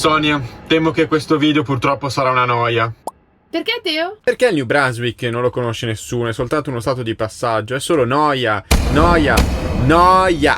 Sonia, temo che questo video purtroppo sarà una noia. Perché, Teo? Perché il New Brunswick non lo conosce nessuno, è soltanto uno stato di passaggio, è solo noia, noia, noia!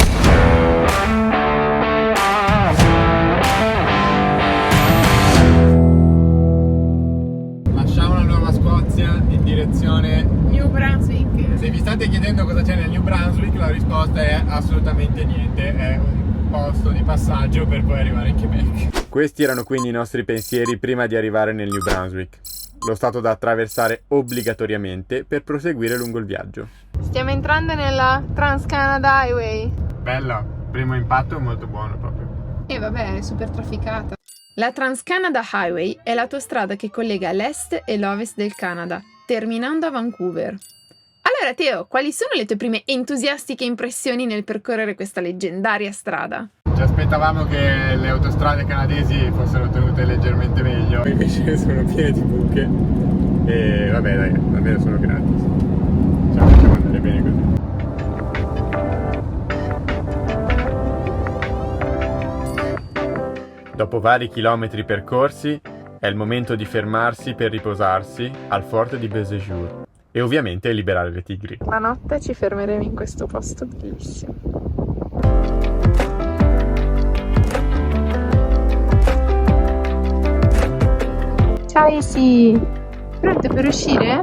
Lasciamo la Nuova Scozia in direzione New Brunswick. Se vi state chiedendo cosa c'è nel New Brunswick, la risposta è assolutamente niente, è un posto di passaggio per poi arrivare in Quebec. Questi erano quindi i nostri pensieri prima di arrivare nel New Brunswick, lo stato da attraversare obbligatoriamente per proseguire lungo il viaggio. Stiamo entrando nella Trans-Canada Highway. Bella, primo impatto molto buono proprio. E vabbè, è super trafficata. La Trans-Canada Highway è l'autostrada che collega l'est e l'ovest del Canada, terminando a Vancouver. Allora, Teo, quali sono le tue prime entusiastiche impressioni nel percorrere questa leggendaria strada? Ci aspettavamo che le autostrade canadesi fossero tenute leggermente meglio, invece sono piene di buche e vabbè dai, almeno sono gratis. Ce la facciamo andare bene così. Dopo vari chilometri percorsi è il momento di fermarsi per riposarsi al forte di Beauséjour e ovviamente liberare le tigri. La notte ci fermeremo in questo posto bellissimo. Ciao Esi! Pronto per uscire?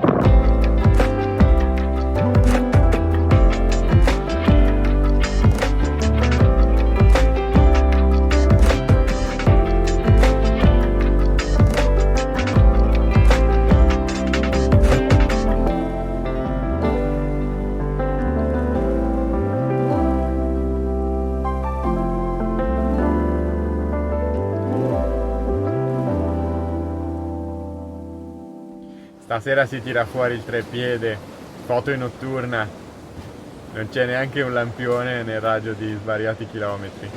Stasera si tira fuori il treppiede, foto in notturna, non c'è neanche un lampione nel raggio di svariati chilometri.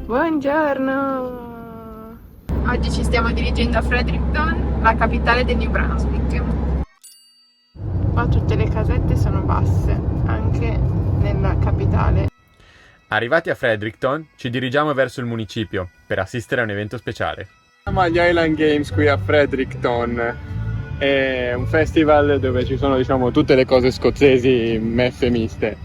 Buongiorno! Oggi ci stiamo dirigendo a Fredericton, la capitale del New Brunswick. Qua tutte le casette sono basse, anche nella capitale. Arrivati a Fredericton, ci dirigiamo verso il municipio per assistere a un evento speciale. Siamo agli Highland Games qui a Fredericton. È un festival dove ci sono, diciamo, tutte le cose scozzesi messe miste.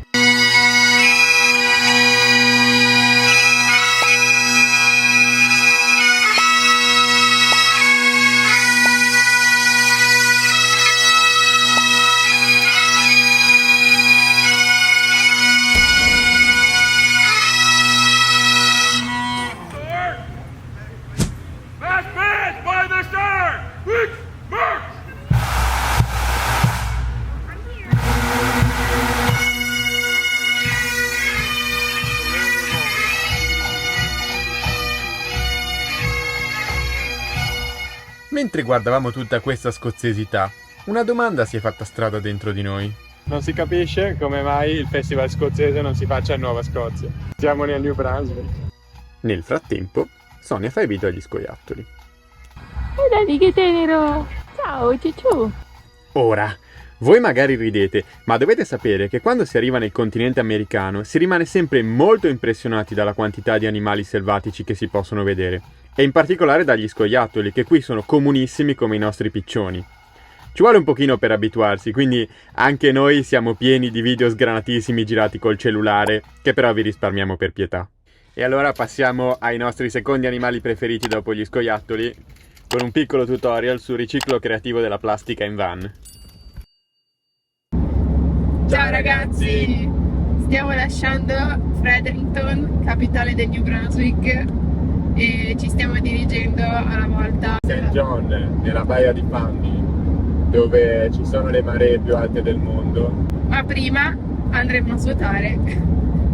Mentre guardavamo tutta questa scozzesità, una domanda si è fatta strada dentro di noi. Non si capisce come mai il festival scozzese non si faccia in Nuova Scozia. Siamo nel New Brunswick. Nel frattempo, Sonia fa i video agli scoiattoli. E dai, che tenero! Ciao, Cicciù! Ora, voi magari ridete, ma dovete sapere che quando si arriva nel continente americano si rimane sempre molto impressionati dalla quantità di animali selvatici che si possono vedere. E in particolare dagli scoiattoli, che qui sono comunissimi come i nostri piccioni. Ci vuole un pochino per abituarsi, quindi anche noi siamo pieni di video sgranatissimi girati col cellulare, che però vi risparmiamo per pietà. E allora passiamo ai nostri secondi animali preferiti dopo gli scoiattoli, con un piccolo tutorial sul riciclo creativo della plastica in van. Ciao ragazzi! Stiamo lasciando Fredericton, capitale del New Brunswick, e ci stiamo dirigendo alla volta St. John, nella baia di Fundy, dove ci sono le maree più alte del mondo. ma prima andremo a svuotare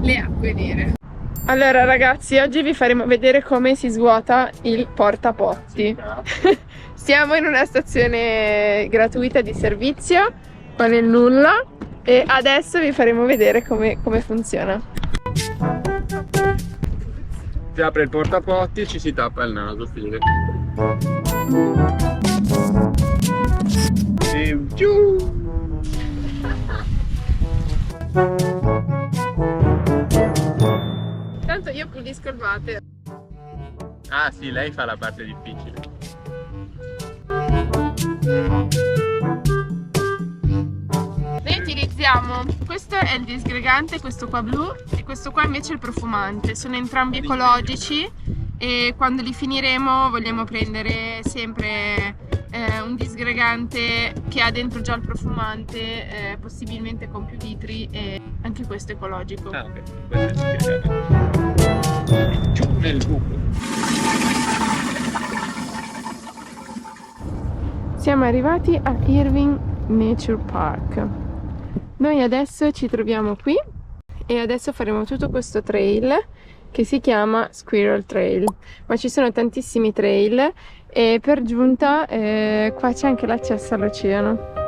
le acque nere. Allora ragazzi, oggi vi faremo vedere come si svuota il portapotti. Siamo in una stazione gratuita di servizio qua nel nulla e adesso vi faremo vedere come funziona. Si apre il portapotti e ci si tappa il naso, fine. preferisco il water. Ah sì, lei fa la parte difficile. Noi utilizziamo, questo è il disgregante, questo qua blu, e questo qua invece è il profumante. Sono entrambi ecologici e quando li finiremo vogliamo prendere sempre un disgregante che ha dentro già il profumante, possibilmente con più litri, e anche questo è ecologico. Ah, ok, questo è il disgregante. Giù nel buco. Siamo arrivati a Irving Nature Park. Noi adesso ci troviamo qui e adesso faremo tutto questo trail che si chiama Squirrel Trail, ma ci sono tantissimi trail e per giunta qua c'è anche l'accesso all'oceano.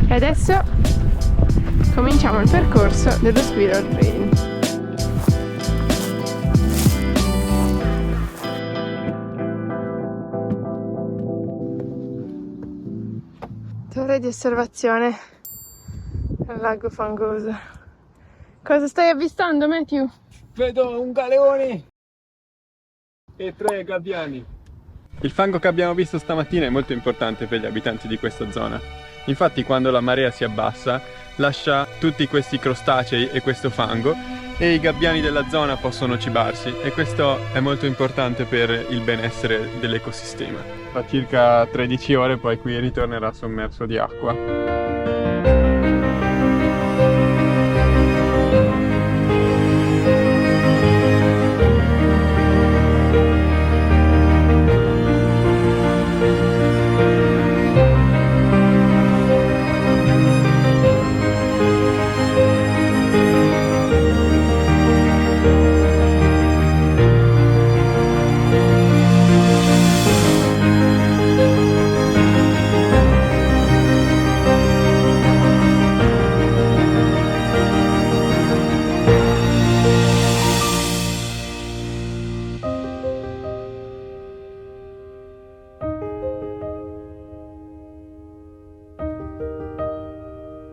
E adesso cominciamo il percorso dello Squirrel Trail. Torre di osservazione al lago fangoso. Cosa stai avvistando, Matthew? Vedo un galeone e 3 gabbiani. Il fango che abbiamo visto stamattina è molto importante per gli abitanti di questa zona. Infatti quando la marea si abbassa lascia tutti questi crostacei e questo fango e i gabbiani della zona possono cibarsi e questo è molto importante per il benessere dell'ecosistema. Fra circa 13 ore poi qui ritornerà sommerso di acqua.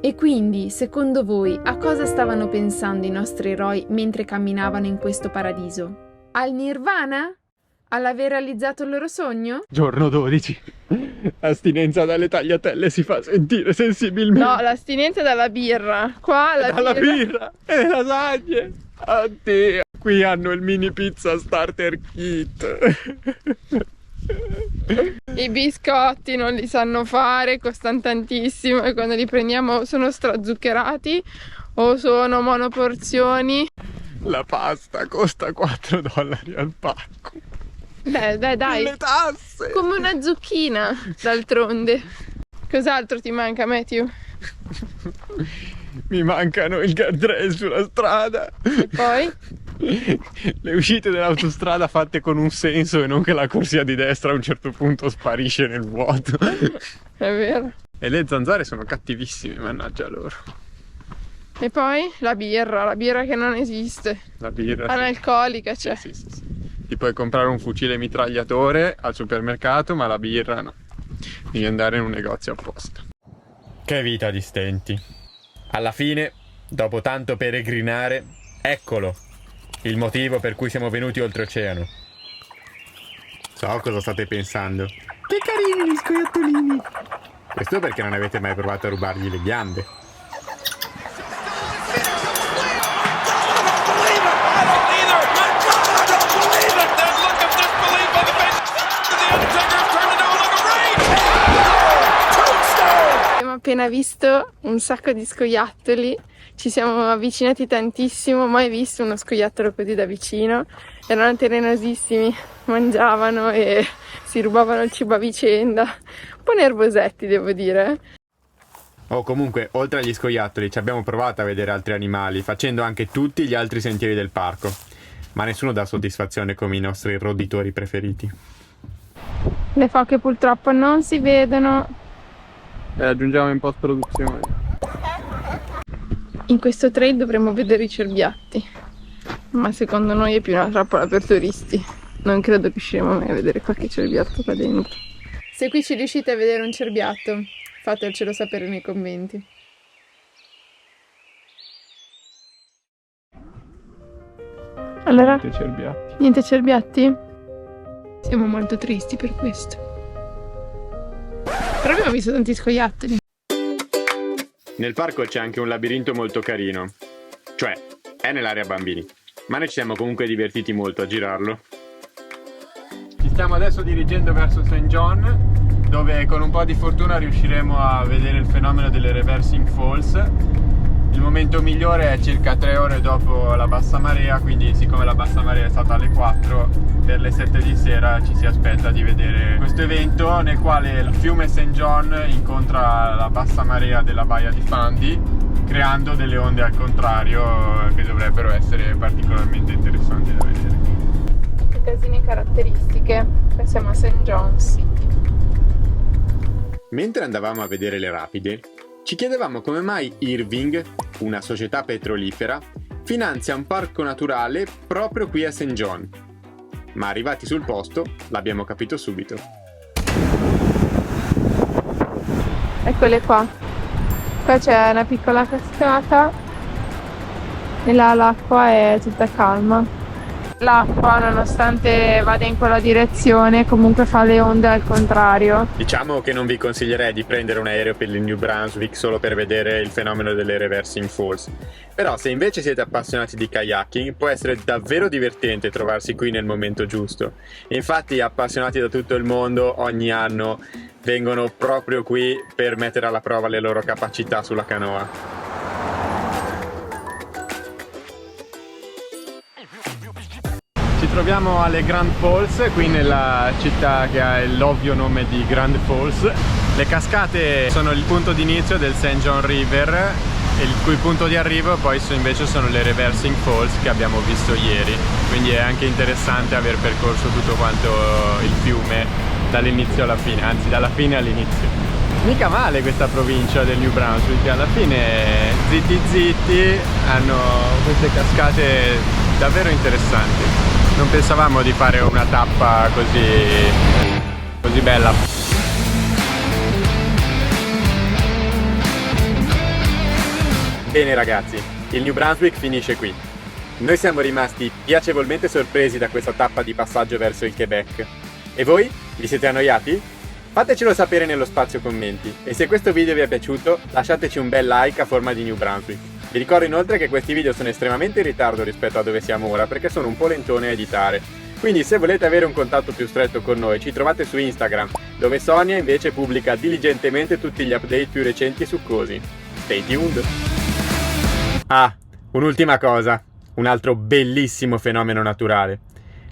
E quindi, secondo voi, a cosa stavano pensando i nostri eroi mentre camminavano in questo paradiso? Al Nirvana? All'aver realizzato il loro sogno? Giorno 12. Astinenza dalle tagliatelle si fa sentire sensibilmente. No, l'astinenza dalla birra. Qua la Dalla birra e le lasagne. Oddio. Qui hanno il mini pizza starter kit. I biscotti non li sanno fare, costano tantissimo e quando li prendiamo sono strazuccherati o sono monoporzioni. La pasta costa $4 al pacco. Dai, Le tasse. come una zucchina, d'altronde. Cos'altro ti manca, Matthew? Mi mancano il guardrail sulla strada. E poi? Le uscite dell'autostrada fatte con un senso e non che la corsia di destra a un certo punto sparisce nel vuoto. È vero. E le zanzare sono cattivissime, mannaggia loro. E poi la birra che non esiste. La birra. Analcolica, cioè. Sì. Ti puoi comprare un fucile mitragliatore al supermercato, ma la birra no. Devi andare in un negozio apposta. Che vita di stenti. Alla fine, dopo tanto peregrinare, eccolo. Il motivo per cui siamo venuti oltreoceano. So cosa state pensando. Che carini gli scoiattolini! Questo perché non avete mai provato a rubargli le ghiande. Abbiamo appena visto un sacco di scoiattoli, ci siamo avvicinati tantissimo, mai visto uno scoiattolo così da vicino, erano tenenosissimi, mangiavano e si rubavano il cibo a vicenda, un po' nervosetti devo dire. Oh, comunque, oltre agli scoiattoli ci abbiamo provato a vedere altri animali, facendo anche tutti gli altri sentieri del parco, ma nessuno dà soddisfazione come i nostri roditori preferiti. Le foche purtroppo non si vedono. e aggiungiamo in post produzione. In questo trail dovremmo vedere i cerbiatti, ma secondo noi è più una trappola per turisti. Non credo riusciremo mai a vedere qualche cerbiatto qua dentro. Se qui ci riuscite a vedere un cerbiatto, fatecelo sapere nei commenti. Allora, niente cerbiatti? Siamo molto tristi per questo. Però abbiamo visto tanti scoiattoli. Nel parco c'è anche un labirinto molto carino, cioè è nell'area bambini, ma noi ci siamo comunque divertiti molto a girarlo. Ci stiamo adesso dirigendo verso St. John, dove con un po' di fortuna riusciremo a vedere il fenomeno delle Reversing Falls. Il momento migliore è circa 3 ore dopo la bassa marea, quindi siccome la bassa marea è stata alle 4, per le 7 di sera ci si aspetta di vedere questo evento nel quale il fiume St. John incontra la bassa marea della baia di Fundy, creando delle onde al contrario che dovrebbero essere particolarmente interessanti da vedere. Casine caratteristiche, qua siamo a St. John's City. Mentre andavamo a vedere le rapide, ci chiedevamo come mai Irving, una società petrolifera, finanzia un parco naturale proprio qui a St. John. Ma arrivati sul posto, l'abbiamo capito subito. Eccole qua. Qua c'è una piccola cascata e là l'acqua è tutta calma. L'acqua, nonostante vada in quella direzione, comunque fa le onde al contrario. Diciamo che non vi consiglierei di prendere un aereo per il New Brunswick solo per vedere il fenomeno delle Reversing Falls. Però se invece siete appassionati di kayaking, può essere davvero divertente trovarsi qui nel momento giusto. Infatti appassionati da tutto il mondo ogni anno vengono proprio qui per mettere alla prova le loro capacità sulla canoa. Ci troviamo alle Grand Falls, qui nella città che ha l'ovvio nome di Grand Falls. Le cascate sono il punto di inizio del St. John River, e il cui punto di arrivo poi invece sono le Reversing Falls che abbiamo visto ieri. Quindi è anche interessante aver percorso tutto quanto il fiume dall'inizio alla fine, anzi dalla fine all'inizio. Mica male questa provincia del New Brunswick, alla fine zitti zitti hanno queste cascate davvero interessanti. Non pensavamo di fare una tappa così bella. Bene ragazzi, il New Brunswick finisce qui. Noi siamo rimasti piacevolmente sorpresi da questa tappa di passaggio verso il Quebec. E voi? Vi siete annoiati? Fatecelo sapere nello spazio commenti e se questo video vi è piaciuto lasciateci un bel like a forma di New Brunswick. Vi ricordo inoltre che questi video sono estremamente in ritardo rispetto a dove siamo ora perché sono un po' lentone a editare. Quindi se volete avere un contatto più stretto con noi ci trovate su Instagram, dove Sonia invece pubblica diligentemente tutti gli update più recenti e succosi. Stay tuned! Ah, un'ultima cosa, un altro bellissimo fenomeno naturale.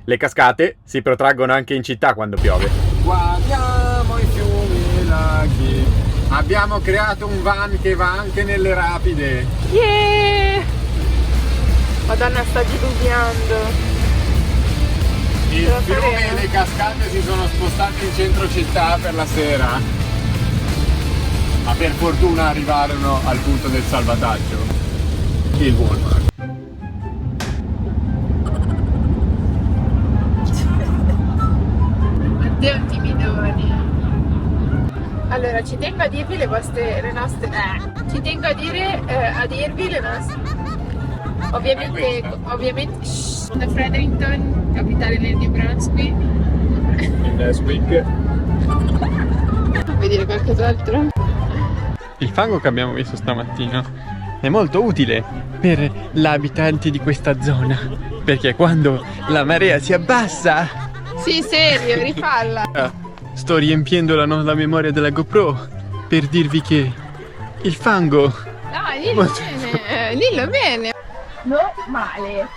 Le cascate si protraggono anche in città quando piove. Guardiamo i fiumi e i laghi. Abbiamo creato un van che va anche nelle rapide. Yeah! Madonna, sta diluviando. Il fiume e le cascate si sono spostati in centro città per la sera. Ma per fortuna arrivarono al punto del salvataggio. Il Walmart. Addio timidoni. Allora, ci tengo a dirvi le nostre ci tengo a dirvi le nostre. Ovviamente da Fredericton, capitale del New Brunswick. Il Neswick. Vuoi dire qualcos'altro? Il fango che abbiamo visto stamattina è molto utile per gli abitanti di questa zona, perché quando la marea si abbassa... Sì, serio, rifalla. Sto riempiendo la memoria della GoPro per dirvi che il fango... No, dillo bene, dillo bene. No, male.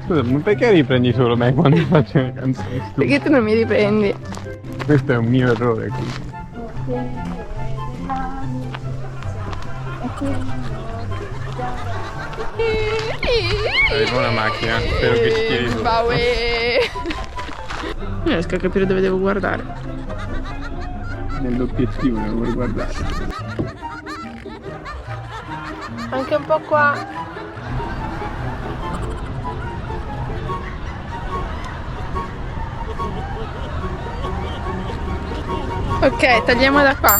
Scusa, ma perché riprendi solo me quando faccio le canzoni? Perché tu non mi riprendi? Questo è un mio errore qui. Arriva una macchina, spero che ci tiri su. Non riesco a capire dove devo guardare. Nell'obiettivo devo guardare. Anche un po' qua. Ok, tagliamo da qua.